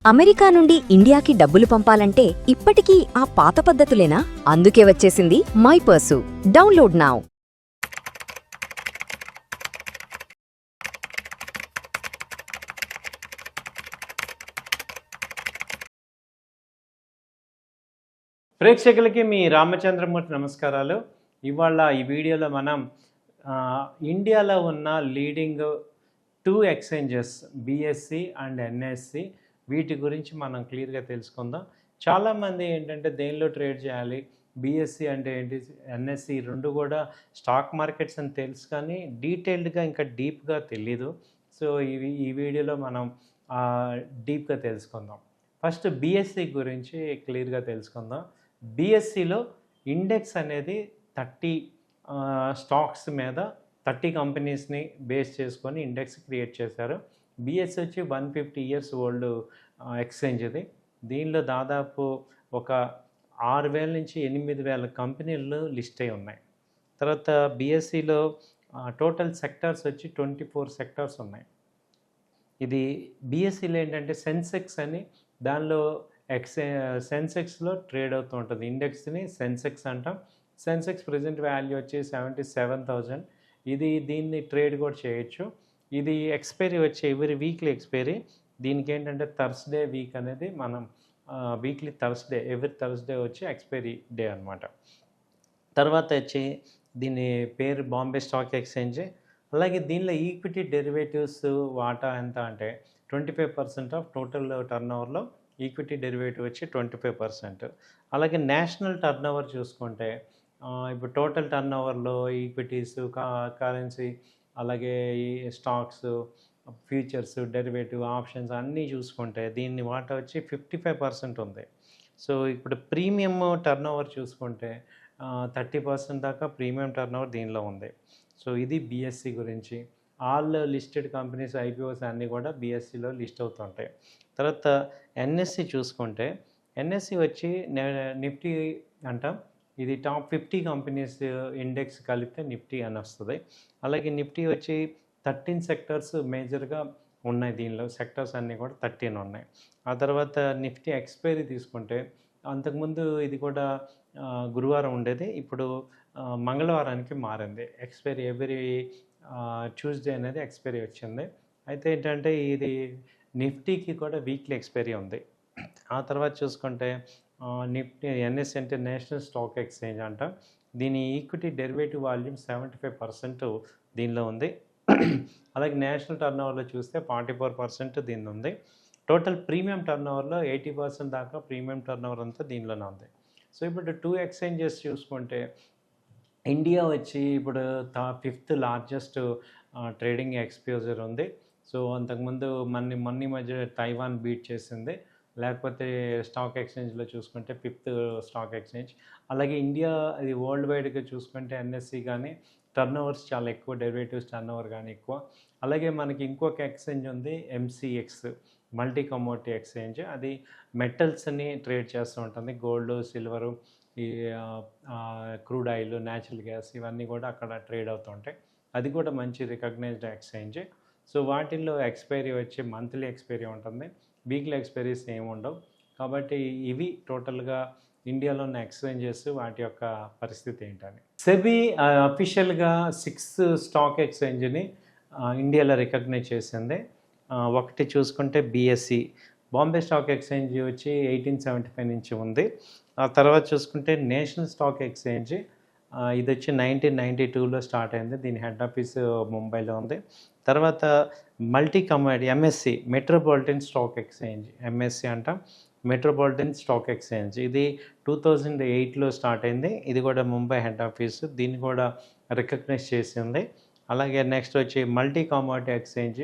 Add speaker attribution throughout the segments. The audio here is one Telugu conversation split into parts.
Speaker 1: అమెరికా నుండి ఇండియాకి డబ్బులు పంపాలంటే ఇప్పటికీ ఆ పాత పద్ధతులేనా? అందుకే వచ్చేసింది మైపర్సు. Download now.
Speaker 2: ప్రేక్షకులకి మీ రామచంద్రమూర్తి నమస్కారాలు. ఇవాళ ఈ వీడియోలో మనం ఇండియాలో ఉన్న leading 2 exchanges BSE and NSE వీటి గురించి మనం క్లియర్గా తెలుసుకుందాం. చాలామంది ఏంటంటే దేనిలో ట్రేడ్ చేయాలి, బిఎస్సి అంటే ఏంటి, ఎన్ఎస్సి రెండు కూడా స్టాక్ మార్కెట్స్ అని తెలుసు కానీ డీటెయిల్డ్గా ఇంకా డీప్గా తెలీదు. సో ఈ వీడియోలో మనం డీప్గా తెలుసుకుందాం. ఫస్ట్ బిఎస్సి గురించి క్లియర్గా తెలుసుకుందాం. బిఎస్సిలో ఇండెక్స్ అనేది 30 స్టాక్స్ మీద 30 కంపెనీస్ని బేస్ చేసుకొని ఇండెక్స్ క్రియేట్ చేశారు. బిఎస్సి వచ్చి 150 ఇయర్స్ ఓల్డ్ ఎక్స్చేంజ్ ఇది. దీనిలో దాదాపు ఒక 6,000 నుంచి 8,000 కంపెనీలు లిస్ట్ అయి ఉన్నాయి. తర్వాత బిఎస్సిలో టోటల్ సెక్టార్స్ వచ్చి 24 సెక్టార్స్ ఉన్నాయి. ఇది బిఎస్సిలో ఏంటంటే సెన్సెక్స్ అని దానిలో సెన్సెక్స్లో ట్రేడ్ అవుతూ ఉంటుంది. ఇండెక్స్ని సెన్సెక్స్ అంటాం. సెన్సెక్స్ ప్రెజెంట్ వాల్యూ వచ్చి 77,000. దీన్ని ట్రేడ్ కూడా చేయొచ్చు. ఇది ఎక్స్పైరీ వచ్చి ఎవ్రీ వీక్లీ ఎక్స్పైరీ. దీనికి ఏంటంటే థర్స్డే వీక్ అనేది మనం వీక్లీ ఎవ్రీ థర్స్డే వచ్చి ఎక్స్పైరీ డే అనమాట. తర్వాత వచ్చి దీని పేరు బాంబే స్టాక్ ఎక్స్చేంజ్. అలాగే దీనిలో ఈక్విటీ డెరివేటివ్స్ వాటా ఎంత అంటే 25% ఆఫ్ టోటల్ టర్న్ ఓవర్లో ఈక్విటీ డెరివేటివ్ వచ్చి 25%. అలాగే నేషనల్ టర్న్ ఓవర్ చూసుకుంటే ఇప్పుడు టోటల్ టర్న్ ఓవర్లో ఈక్విటీస్, కరెన్సీ, అలాగే ఈ స్టాక్స్, ఫ్యూచర్స్, డెరివేటివ్, ఆప్షన్స్ అన్నీ చూసుకుంటే దీన్ని వాటా వచ్చి 55% ఉంది. సో ఇప్పుడు ప్రీమియం టర్న్ ఓవర్ చూసుకుంటే 30% దాకా ప్రీమియం టర్న్ ఓవర్ దీనిలో ఉంది. సో ఇది బిఎస్సి గురించి. ఆల్ లిస్టెడ్ కంపెనీస్ ఐపీఓస్ అన్నీ కూడా బిఎస్సిలో లిస్ట్ అవుతుంటాయి. తర్వాత ఎన్ఎస్సి చూసుకుంటే ఎన్ఎస్సి వచ్చి నిఫ్టీ అంటాం. ఇది టాప్ 50 కంపెనీస్ ఇండెక్స్ కలిపితే నిఫ్టీ అని వస్తుంది. అలాగే నిఫ్టీ వచ్చి 13 సెక్టర్స్ మేజర్గా ఉన్నాయి. దీనిలో సెక్టర్స్ అన్నీ కూడా 13 ఉన్నాయి. ఆ తర్వాత నిఫ్టీ ఎక్స్పైరీ తీసుకుంటే అంతకుముందు ఇది కూడా గురువారం ఉండేది, ఇప్పుడు మంగళవారానికి మారింది. ఎక్స్పైరీ ఎవ్రీ ట్యూస్డే అనేది ఎక్స్పైరీ వచ్చింది. అయితే ఏంటంటే ఇది నిఫ్టీకి కూడా వీక్లీ ఎక్స్పైరీ ఉంది. ఆ తర్వాత చూసుకుంటే నిఫ్టీ ఎన్ఎస్సి అంటే నేషనల్ స్టాక్ ఎక్స్చేంజ్ అంట. దీని ఈక్విటీ డెరివేటివ్ వాల్యూమ్ 75% దీనిలో ఉంది. అలాగే నేషనల్ టర్న్ ఓవర్లో చూస్తే 44% దీనిలో ఉంది. టోటల్ ప్రీమియం టర్న్ ఓవర్లో 80% దాకా ప్రీమియం టర్న్ ఓవర్ అంతా దీనిలోనే ఉంది. సో ఇప్పుడు 2 ఎక్స్చేంజెస్ చూసుకుంటే ఇండియా వచ్చి ఇప్పుడు 5th లార్జెస్ట్ ట్రేడింగ్ ఎక్స్పోజర్ ఉంది. సో అంతకుముందు మొన్న మధ్య తైవాన్ బీట్ చేసింది. లేకపోతే స్టాక్ ఎక్స్చేంజ్లో చూసుకుంటే 5th స్టాక్ ఎక్స్చేంజ్. అలాగే ఇండియా ఇది వరల్డ్ వైడ్గా చూసుకుంటే ఎన్ఎస్సి కానీ టర్న్ ఓవర్స్ చాలా ఎక్కువ, డెరివేటివ్స్ టర్న్ ఓవర్ కానీ ఎక్కువ. అలాగే మనకి ఇంకొక ఎక్స్చేంజ్ ఉంది ఎంసీఎక్స్, మల్టీ కమోడిటీ ఎక్స్చేంజ్. అది మెటల్స్ని ట్రేడ్ చేస్తూ ఉంటుంది. గోల్డ్, సిల్వరు, ఈ క్రూడ్ ఆయిల్, న్యాచురల్ గ్యాస్ ఇవన్నీ కూడా అక్కడ ట్రేడ్ అవుతూ ఉంటాయి. అది కూడా మంచి రికగ్నైజ్డ్ ఎక్స్చేంజ్. సో వాటిల్లో ఎక్స్పైరీ వచ్చి మంత్లీ ఎక్స్పైరీ ఉంటుంది, వీక్లీ ఎక్స్పైరీస్ ఏమి ఉండవు. కాబట్టి ఇవి టోటల్గా ఇండియాలో ఉన్న ఎక్స్చేంజెస్, వాటి యొక్క పరిస్థితి ఏంటని. సెబీ అఫీషియల్గా 6 స్టాక్ ఎక్స్చేంజ్ని ఇండియాలో రికగ్నైజ్ చేసింది. ఒకటి చూసుకుంటే బిఎస్సి బాంబే స్టాక్ ఎక్స్చేంజ్ వచ్చి 1875 నుంచి ఉంది. ఆ తర్వాత చూసుకుంటే నేషనల్ స్టాక్ ఎక్స్చేంజ్ ఇది వచ్చి 1992లో స్టార్ట్ అయింది. దీని హెడ్ ఆఫీస్ ముంబైలో ఉంది. తర్వాత multi commodity MSc metropolitan stock exchange, MSc అంటాం, మెట్రోపాలిటన్ స్టాక్ ఎక్స్చేంజ్. ఇది 2008లో స్టార్ట్ అయింది. ఇది కూడా ముంబై హెడ్ ఆఫీస్. దీన్ని కూడా రికగ్నైజ్ చేసింది. అలాగే నెక్స్ట్ వచ్చి మల్టీ కమోడిటీ ఎక్స్చేంజ్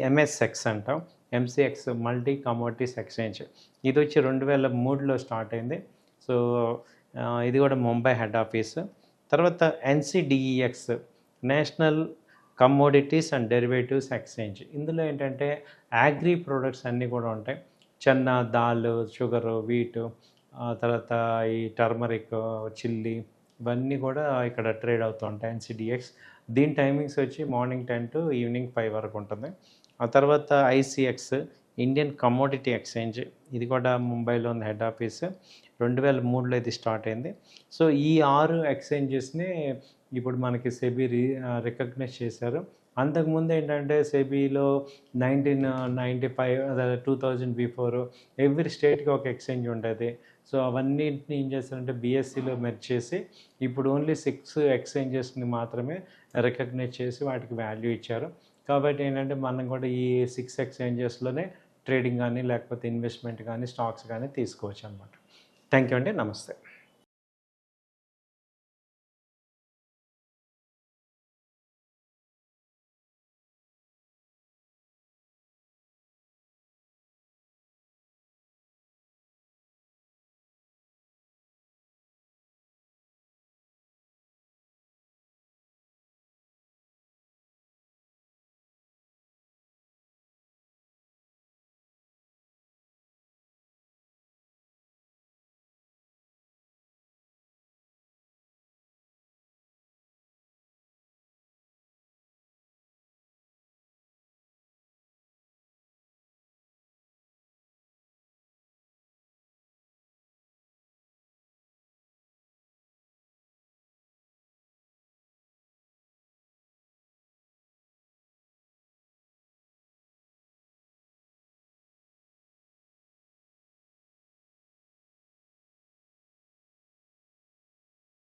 Speaker 2: ఎంఎస్ఎక్స్ అంటాం, ఎంసీఎక్స్ మల్టీ కమోడిటీస్ ఎక్స్చేంజ్. ఇది వచ్చి 2003లో స్టార్ట్ అయింది. సో ఇది కూడా ముంబై హెడ్ ఆఫీస్. తర్వాత NCDEX national commodities and derivatives exchange. ఇందులో ఏంటంటే అగ్రి ప్రొడక్ట్స్ అన్నీ కూడా ఉంటాయి. చెన్న, దాల్, షుగరు, వీటు, తర్వాత ఈ టర్మరిక్, చిల్లీ ఇవన్నీ కూడా ఇక్కడ ట్రేడ్ అవుతూ ఉంటాయి. ఎన్సిడిఎక్స్. దీని టైమింగ్స్ వచ్చి మార్నింగ్ 10 to ఈవినింగ్ 5 వరకు ఉంటుంది. ఆ తర్వాత ఐసిఎక్స్ ఇండియన్ కమోడిటీ ఎక్స్చేంజ్, ఇది కూడా ముంబైలో ఉంది హెడ్ ఆఫీస్. 2003లో ఇది స్టార్ట్ అయింది. సో ఈ 6 ఎక్స్చేంజెస్ని ఇప్పుడు మనకి సెబీ రికగ్నైజ్ చేశారు. అంతకుముందు ఏంటంటే సెబీలో 1995 అదే 2000 బిఫోర్ ఎవ్రీ స్టేట్కి ఒక ఎక్స్చేంజ్ ఉండేది. సో అవన్నింటిని ఏం చేస్తారంటే బీఎస్సీలో మెర్జ్ చేసి ఇప్పుడు ఓన్లీ 6 ఎక్స్చేంజెస్ని మాత్రమే రికగ్నైజ్ చేసి వాటికి వాల్యూ ఇచ్చారు. కాబట్టి ఏంటంటే మనం కూడా ఈ 6 ఎక్స్చేంజెస్లోనే ట్రేడింగ్ కానీ లేకపోతే ఇన్వెస్ట్మెంట్ కానీ స్టాక్స్ కానీ తీసుకోవచ్చు అనమాట. థ్యాంక్ యూ అండి. నమస్తే.